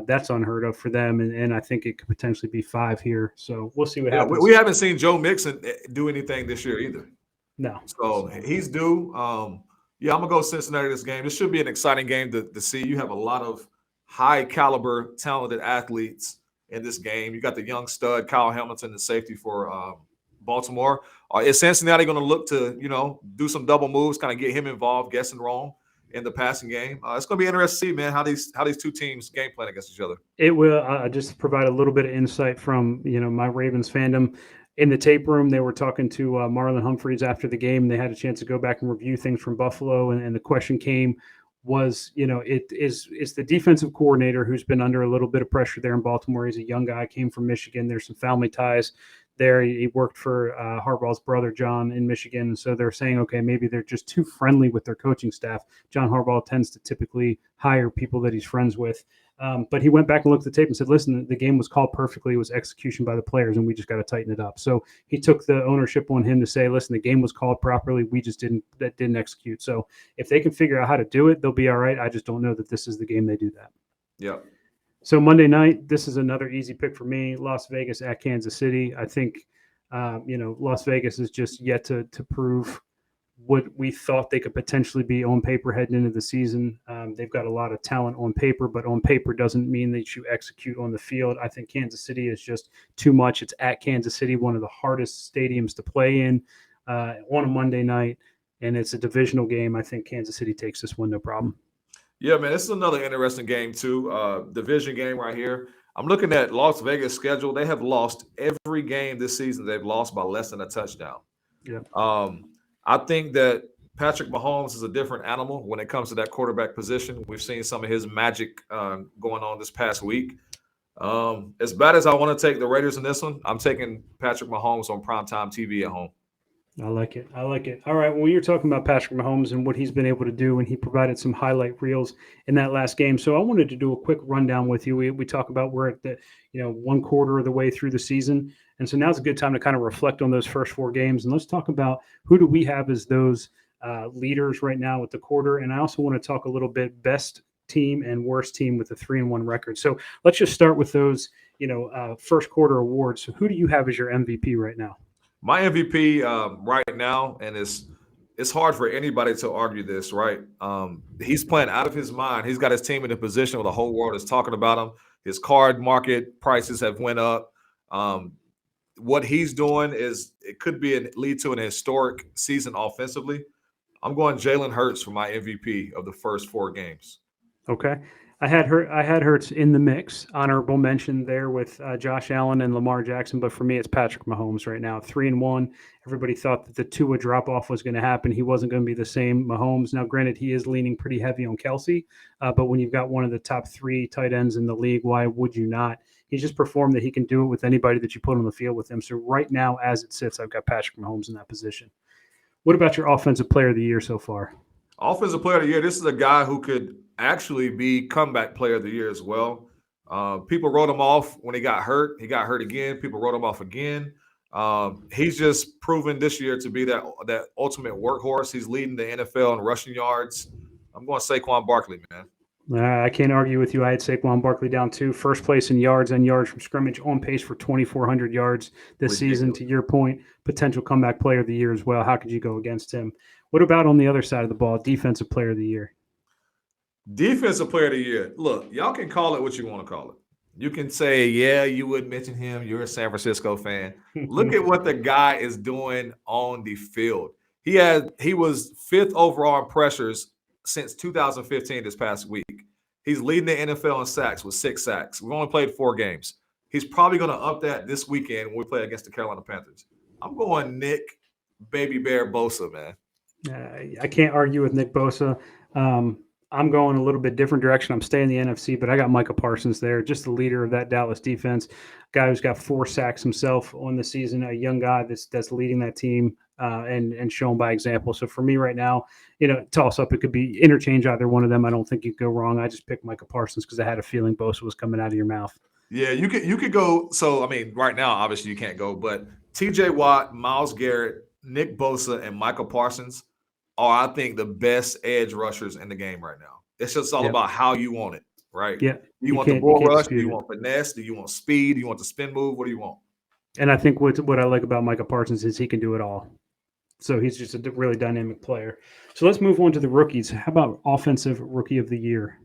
S2: That's unheard of for them, and I think it could potentially be 5 here. So we'll see what happens.
S3: We haven't seen Joe Mixon do anything this year either.
S2: No.
S3: So he's due. I'm going to go Cincinnati this game. This should be an exciting game to see. You have a lot of high-caliber, talented athletes in this game. You got the young stud, Kyle Hamilton, the safety for Baltimore. Is Cincinnati going to look to, do some double moves, kind of get him involved, guessing wrong in the passing game? It's going to be interesting to see, man, how these 2 teams game plan against each other.
S2: It will just provide a little bit of insight from, my Ravens fandom. In the tape room, they were talking to Marlon Humphreys after the game. They had a chance to go back and review things from Buffalo, and the question came was, it's the defensive coordinator who's been under a little bit of pressure there in Baltimore. He's a young guy, came from Michigan. There's some family ties there. He worked for Harbaugh's brother, John, in Michigan. And so they're saying, okay, maybe they're just too friendly with their coaching staff. John Harbaugh tends to typically hire people that he's friends with. But he went back and looked at the tape and said, listen, the game was called perfectly. It was execution by the players, and we just got to tighten it up. So he took the ownership on him to say, listen, the game was called properly. We just didn't execute. So if they can figure out how to do it, they'll be all right. I just don't know that this is the game they do that.
S3: Yeah.
S2: So Monday night, this is another easy pick for me. Las Vegas at Kansas City. I think, Las Vegas is just yet to prove what we thought they could potentially be on paper heading into the season. They've got a lot of talent on paper, but on paper doesn't mean that you execute on the field. I think Kansas City is just too much. It's at Kansas City, one of the hardest stadiums to play in on a Monday night, and it's a divisional game. I think Kansas City takes this one, no problem.
S3: Yeah, man, this is another interesting game too. Division game right here. I'm looking at Las Vegas' schedule. They have lost every game this season. They've lost by less than a touchdown.
S2: Yeah.
S3: I think that Patrick Mahomes is a different animal when it comes to that quarterback position. We've seen some of his magic going on this past week. As bad as I want to take the Raiders in this one, I'm taking Patrick Mahomes on primetime TV at home.
S2: I like it. I like it. All right. Well, you're talking about Patrick Mahomes and what he's been able to do, and he provided some highlight reels in that last game. So I wanted to do a quick rundown with you. We talk about we're at the one quarter of the way through the season, and so now's a good time to kind of reflect on those first four games, and let's talk about who do we have as those leaders right now with the quarter. And I also want to talk a little bit best team and worst team with the 3-1 record. So let's just start with those first quarter awards. So who do you have as your MVP right now?
S3: My MVP right now, and it's hard for anybody to argue this, right? He's playing out of his mind. He's got his team in a position where the whole world is talking about him. His card market prices have went up. What he's doing it could lead to an historic season offensively. I'm going Jalen Hurts for my MVP of the first four games.
S2: Okay. I had Hurts in the mix. Honorable mention there with Josh Allen and Lamar Jackson, but for me, it's Patrick Mahomes right now. 3-1. Everybody thought that the Tua drop off was going to happen. He wasn't going to be the same Mahomes. Now, granted, he is leaning pretty heavy on Kelsey, but when you've got one of the top three tight ends in the league, why would you not? He's just performed that he can do it with anybody that you put on the field with him. So right now, as it sits, I've got Patrick Mahomes in that position. What about your offensive player of the year so far?
S3: Offensive player of the year. This is a guy who could actually be comeback player of the year as well. People wrote him off when he got hurt. He got hurt again. People wrote him off again. He's just proven this year to be that ultimate workhorse. He's leading the NFL in rushing yards. I'm going Saquon Barkley, man.
S2: I can't argue with you. I had Saquon Barkley down too. First place in yards and yards from scrimmage, on pace for 2,400 yards this season. To your point, potential comeback player of the year as well. How could you go against him? What about on the other side of the ball, defensive player of the year?
S3: Defensive player of the year. Look, y'all can call it what you want to call it. You can say, yeah, you would mention him. You're a San Francisco fan. Look at what the guy is doing on the field. He was fifth overall in pressures since 2015 this past week. He's leading the NFL in sacks with 6 sacks. We've only played 4 games. He's probably going to up that this weekend when we play against the Carolina Panthers. I'm going Nick Baby Bear Bosa, man.
S2: I can't argue with Nick Bosa. I'm going a little bit different direction. I'm staying in the NFC, but I got Micah Parsons there, just the leader of that Dallas defense, guy who's got 4 sacks himself on the season, a young guy that's leading that team and shown by example. So for me right now, toss up, it could be interchange either one of them. I don't think you could go wrong. I just picked Micah Parsons because I had a feeling Bosa was coming out of your mouth.
S3: Yeah, you could go. So I mean, right now, obviously you can't go, but TJ Watt, Myles Garrett, Nick Bosa, and Micah Parsons are, I think, the best edge rushers in the game right now. It's just all about how you want it, right?
S2: Yeah.
S3: Do you want the bull rush? Do you want finesse? Do you want speed? Do you want the spin move? What do you want?
S2: And I think what I like about Micah Parsons is he can do it all. So he's just a really dynamic player. So let's move on to the rookies. How about offensive rookie of the year?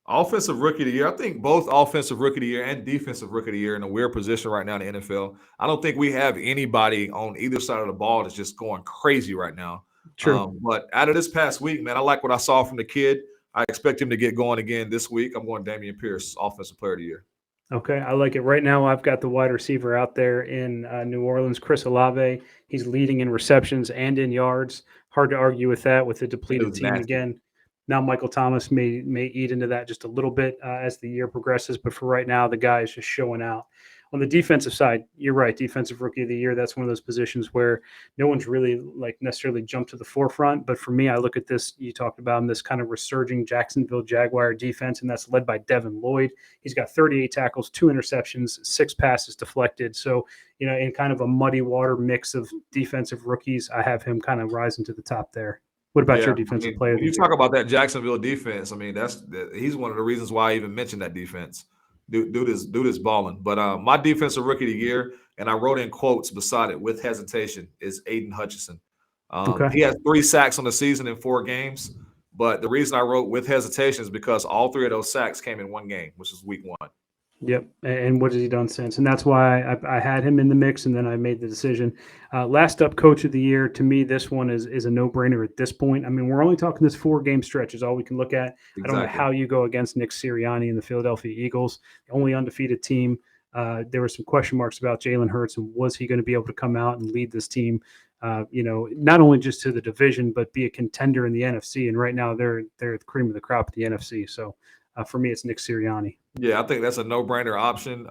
S3: Offensive rookie of the year. I think both offensive rookie of the year and defensive rookie of the year in a weird position right now in the NFL. I don't think we have anybody on either side of the ball that's just going crazy right now.
S2: True.
S3: But out of this past week, man, I like what I saw from the kid. I expect him to get going again this week. I'm going Damien Pierce, offensive player of the year.
S2: Okay, I like it. Right now, I've got the wide receiver out there in New Orleans, Chris Olave. He's leading in receptions and in yards. Hard to argue with that with the depleted team again. Now Michael Thomas may eat into that just a little bit as the year progresses, but for right now, the guy is just showing out. On the defensive side, you're right. Defensive rookie of the year. That's one of those positions where no one's really necessarily jumped to the forefront. But for me, I look at this. You talked about in this kind of resurging Jacksonville Jaguar defense, and that's led by Devin Lloyd. He's got 38 tackles, 2 interceptions, 6 passes deflected. So in kind of a muddy water mix of defensive rookies, I have him kind of rising to the top there. What about your defensive player?
S3: When you talk about that Jacksonville defense, I mean he's one of the reasons why I even mentioned that defense. Dude is balling. But my defensive rookie of the year, and I wrote in quotes beside it with hesitation, is Aiden Hutchinson. He has 3 sacks on the season in 4 games. But the reason I wrote with hesitation is because all 3 of those sacks came in one game, which is week 1.
S2: Yep. And what has he done since? And that's why I had him in the mix, and then I made the decision. Last up, coach of the year. To me, this one is a no-brainer at this point. I mean, we're only talking this 4-game stretch is all we can look at. Exactly. I don't know how you go against Nick Sirianni and the Philadelphia Eagles, the only undefeated team. There were some question marks about Jalen Hurts, and was he going to be able to come out and lead this team, not only just to the division, but be a contender in the NFC. And right now they're the cream of the crop at the NFC. So for me, it's Nick Sirianni.
S3: Yeah, I think that's a no-brainer option.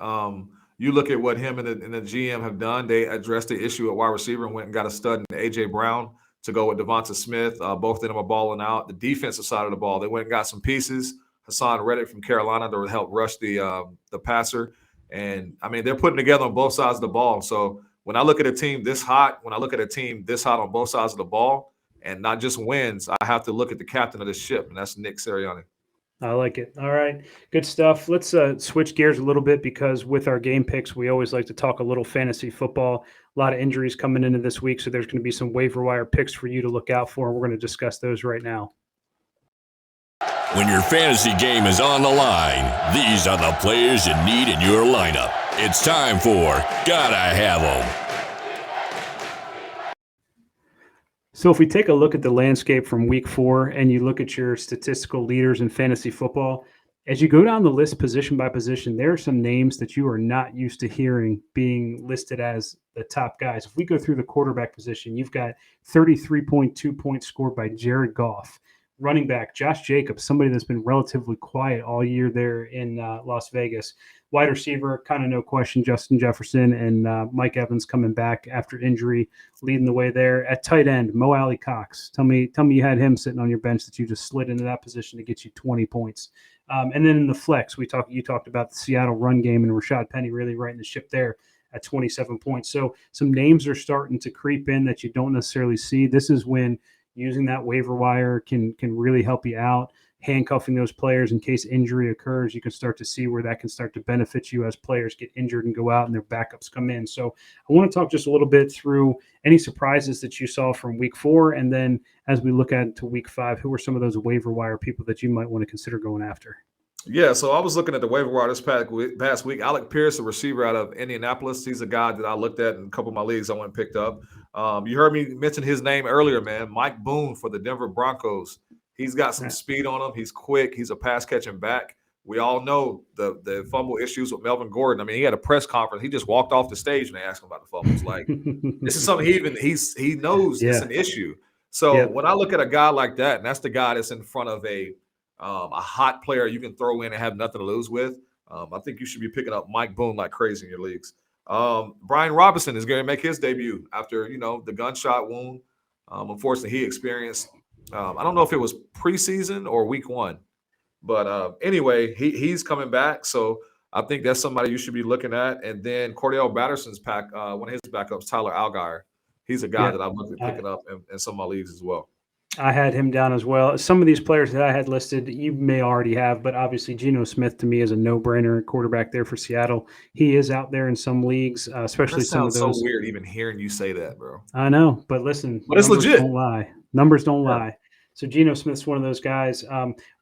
S3: you look at what him and the GM have done. They addressed the issue at wide receiver and went and got a stud in A.J. Brown to go with Devonta Smith. Both of them are balling out. The defensive side of the ball, they went and got some pieces. Hassan Reddick from Carolina to help rush the passer. And, I mean, they're putting together on both sides of the ball. So when I look at a team this hot, on both sides of the ball and not just wins, I have to look at the captain of the ship, and that's Nick Sirianni.
S2: I like it. All right. Good stuff. Let's switch gears a little bit because with our game picks, we always like to talk a little fantasy football. A lot of injuries coming into this week, so there's going to be some waiver wire picks for you to look out for. We're going to discuss those right now.
S1: When your fantasy game is on the line, these are the players you need in your lineup. It's time for Gotta Have 'Em.
S2: So if we take a look at the landscape from week 4 and you look at your statistical leaders in fantasy football, as you go down the list position by position, there are some names that you are not used to hearing being listed as the top guys. If we go through the quarterback position, you've got 33.2 points scored by Jared Goff. Running back, Josh Jacobs, somebody that's been relatively quiet all year there in Las Vegas. Wide receiver, kind of no question, Justin Jefferson and Mike Evans coming back after injury, leading the way there. At tight end, Mo Alley Cox. Tell me you had him sitting on your bench that you just slid into that position to get you 20 points. And then in the flex, you talked about the Seattle run game and Rashad Penny really right in the ship there at 27 points. So some names are starting to creep in that you don't necessarily see. This is when using that waiver wire can really help you out. Handcuffing those players in case injury occurs, you can start to see where that can start to benefit you as players get injured and go out and their backups come in. So I want to talk just a little bit through any surprises that you saw from week 4. And then as we look at to week 5, who are some of those waiver wire people that you might want to consider going after?
S3: Yeah, so I was looking at the waiver wire this past week. Alec Pierce, a receiver out of Indianapolis, he's a guy that I looked at in a couple of my leagues I went and picked up. You heard me mention his name earlier, man. Mike Boone for the Denver Broncos. He's got some speed on him. He's quick. He's a pass-catching back. We all know the fumble issues with Melvin Gordon. I mean, he had a press conference. He just walked off the stage and they asked him about the fumbles. Like, this is something he knows it's an issue. So when I look at a guy like that, and that's the guy that's in front of a hot player you can throw in and have nothing to lose with, I think you should be picking up Mike Boone like crazy in your leagues. Brian Robinson is going to make his debut after, the gunshot wound. Unfortunately, he experienced I don't know if it was preseason or week 1, but anyway, he's coming back. So I think that's somebody you should be looking at. And then Cordell Batterson's one of his backups, Tyler Algier. He's a guy that I'm looking at picking up in some of my leagues as well.
S2: I had him down as well. Some of these players that I had listed, you may already have, but obviously Geno Smith to me is a no-brainer quarterback there for Seattle. He is out there in some leagues, especially some of those.
S3: That sounds so weird even hearing you say that, bro.
S2: I know, but listen,
S3: but it's legit.
S2: Don't lie. Numbers don't lie. So Geno Smith's one of those guys.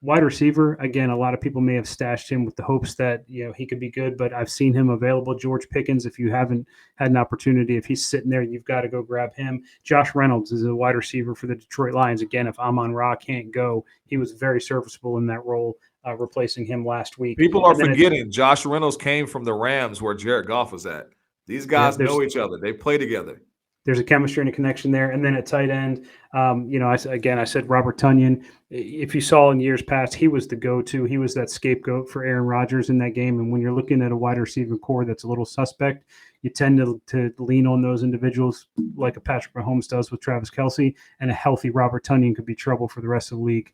S2: Wide receiver, again, a lot of people may have stashed him with the hopes that he could be good, but I've seen him available. George Pickens, if you haven't had an opportunity, if he's sitting there, you've got to go grab him. Josh Reynolds is a wide receiver for the Detroit Lions. Again, if Amon-Ra can't go, he was very serviceable in that role, replacing him last week.
S3: People are forgetting Josh Reynolds came from the Rams where Jared Goff was at. These guys know each other. They play together.
S2: There's a chemistry and a connection there. And then at tight end, I said Robert Tonyan. If you saw in years past, he was the go-to. He was that scapegoat for Aaron Rodgers in that game. And when you're looking at a wide receiver core that's a little suspect, you tend to lean on those individuals like a Patrick Mahomes does with Travis Kelce. And a healthy Robert Tonyan could be trouble for the rest of the league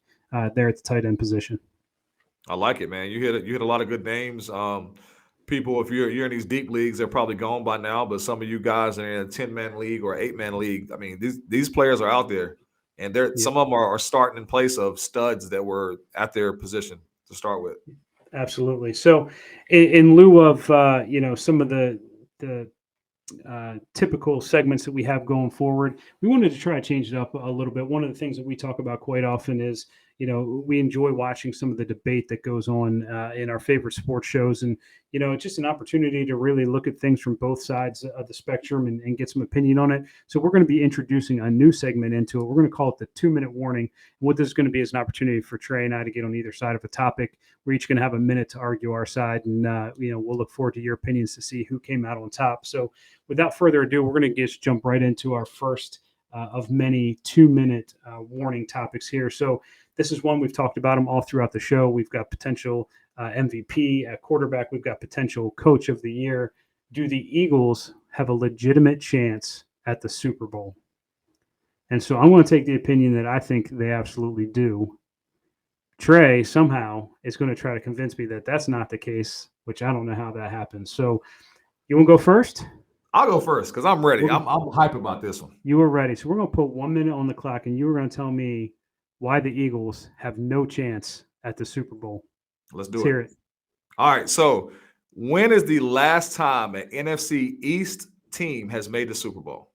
S2: there at the tight end position.
S3: I like it, man. You hit a lot of good names. People, if you're in these deep leagues, they're probably gone by now. But some of you guys are in a 10-man league or 8-man league. I mean, these players are out there, and some of them are starting in place of studs that were at their position to start with.
S2: Absolutely. So, in lieu of some of the typical segments that we have going forward, we wanted to try to change it up a little bit. One of the things that we talk about quite often is we enjoy watching some of the debate that goes on in our favorite sports shows. And, it's just an opportunity to really look at things from both sides of the spectrum and get some opinion on it. So we're going to be introducing a new segment into it. We're going to call it the 2-minute warning. And what this is going to be is an opportunity for Trey and I to get on either side of a topic. We're each going to have a minute to argue our side. And, we'll look forward to your opinions to see who came out on top. So without further ado, we're going to just jump right into our first of many 2-minute warning topics here. So this is one we've talked about them all throughout the show. We've got potential MVP at quarterback. We've got potential coach of the year. do the Eagles have a legitimate chance at the Super Bowl? And so I'm going to take the opinion that I think they absolutely do. Trey somehow is going to try to convince me that that's not the case, which I don't know how that happens. So you want to go first?
S3: I'll go first because I'm ready. I'm hype about this one.
S2: You were ready. So we're going to put 1 minute on the clock, and you were going to tell me why the Eagles have no chance at the Super Bowl.
S3: Let's do
S2: Hear it.
S3: All right. So when is the last time an NFC East team has made the Super Bowl?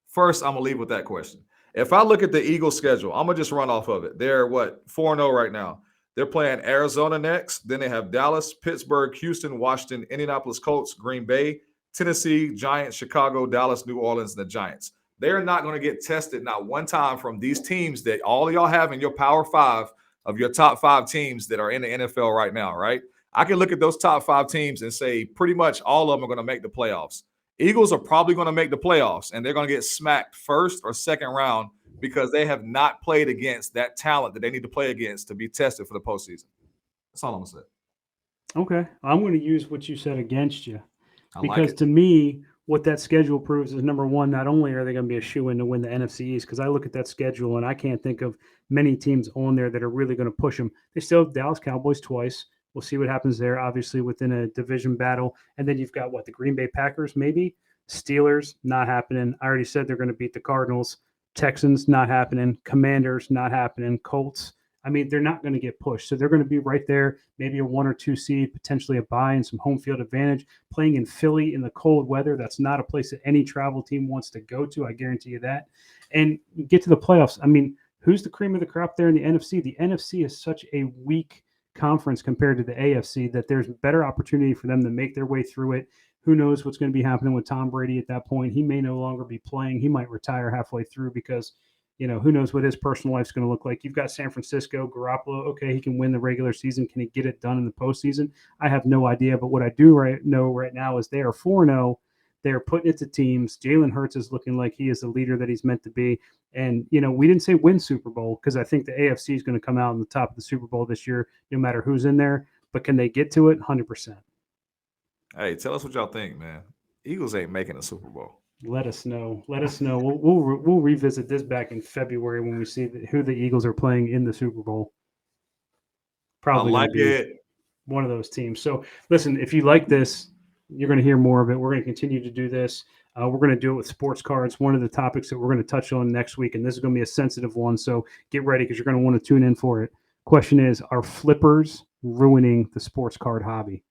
S3: First, I'm going to leave with that question. If I look at the Eagles schedule, I'm going to just run off of it. They're 4-0 right now. They're playing Arizona next. Then they have Dallas, Pittsburgh, Houston, Washington, Indianapolis Colts, Green Bay, Tennessee, Giants, Chicago, Dallas, New Orleans, and the Giants. They're not going to get tested not one time from these teams that all of y'all have in your Power 5 of your top 5 teams that are in the NFL right now, right? I can look at those top 5 teams and say pretty much all of them are going to make the playoffs. Eagles are probably going to make the playoffs, and they're going to get smacked first or second round because they have not played against that talent that they need to play against to be tested for the postseason. That's all I'm going to say.
S2: Okay. I'm going to use what you said against you.
S3: Because
S2: to me, what that schedule proves is, number one, not only are they going to be a shoo-in to win the NFC East, because I look at that schedule and I can't think of many teams on there that are really going to push them. They still have Dallas Cowboys twice. We'll see what happens there, obviously, within a division battle. And then you've got, the Green Bay Packers, maybe? Steelers, not happening. I already said they're going to beat the Cardinals. Texans, not happening. Commanders, not happening. Colts, I mean, they're not going to get pushed. So they're going to be right there, maybe a 1 or 2 seed, potentially a bye and some home field advantage. Playing in Philly in the cold weather, that's not a place that any travel team wants to go to. I guarantee you that. And get to the playoffs. I mean, who's the cream of the crop there in the NFC? The NFC is such a weak conference compared to the AFC that there's better opportunity for them to make their way through it. Who knows what's going to be happening with Tom Brady at that point? He may no longer be playing. He might retire halfway through because, who knows what his personal life's going to look like. You've got San Francisco, Garoppolo. Okay, he can win the regular season. Can he get it done in the postseason? I have no idea. But what I do know right now is they are 4-0. They're putting it to teams. Jalen Hurts is looking like he is the leader that he's meant to be. And, we didn't say win Super Bowl because I think the AFC is going to come out on the top of the Super Bowl this year, no matter who's in there. But can they get to it? 100%.
S3: Hey, tell us what y'all think, man. Eagles ain't making a Super Bowl.
S2: Let us know. We'll revisit this back in February when we see who the Eagles are playing in the Super Bowl. Probably
S3: I like it.
S2: One of those teams. So, listen, if you like this, you're going to hear more of it. We're going to continue to do this. We're going to do it with sports cards, one of the topics that we're going to touch on next week, and this is going to be a sensitive one, so get ready because you're going to want to tune in for it. Question is, are flippers ruining the sports card hobby?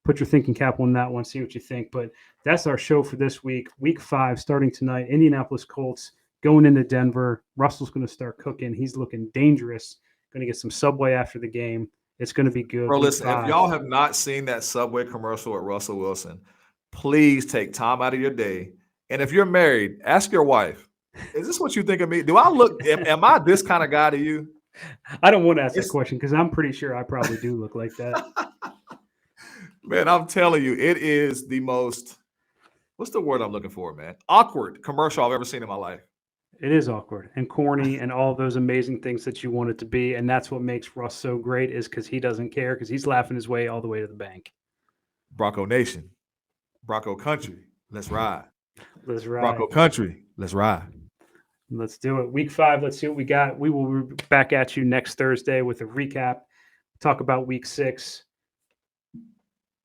S2: Put your thinking cap on that one, see what you think. But that's our show for this week. Week 5 starting tonight. Indianapolis Colts going into Denver. Russell's going to start cooking. He's looking dangerous. Going to get some Subway after the game. It's going to be good.
S3: Bro, listen, if y'all have not seen that Subway commercial with Russell Wilson, please take time out of your day. And if you're married, ask your wife, is this what you think of me? Do I look, am I this kind of guy to you?
S2: I don't want to ask that question because I'm pretty sure I probably do look like that.
S3: Man, I'm telling you, it is the most, what's the word I'm looking for, man? Awkward commercial I've ever seen in my life.
S2: It is awkward and corny and all those amazing things that you want it to be. And that's what makes Russ so great is because he doesn't care because he's laughing his way all the way to the bank.
S3: Bronco Nation, Bronco Country, let's ride.
S2: Let's ride.
S3: Bronco Country, let's ride.
S2: Let's do it. Week 5, let's see what we got. We will be back at you next Thursday with a recap, talk about week 6.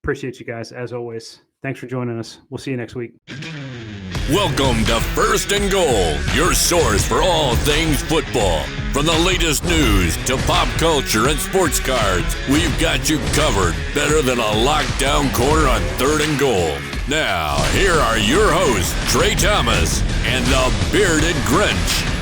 S2: Appreciate you guys, as always. Thanks for joining us. We'll see you next week.
S1: Welcome to First and Goal, your source for all things football. From the latest news to pop culture and sports cards, we've got you covered better than a lockdown corner on 3rd and Goal. Now, here are your hosts, Trey Thomas and the Bearded Grinch.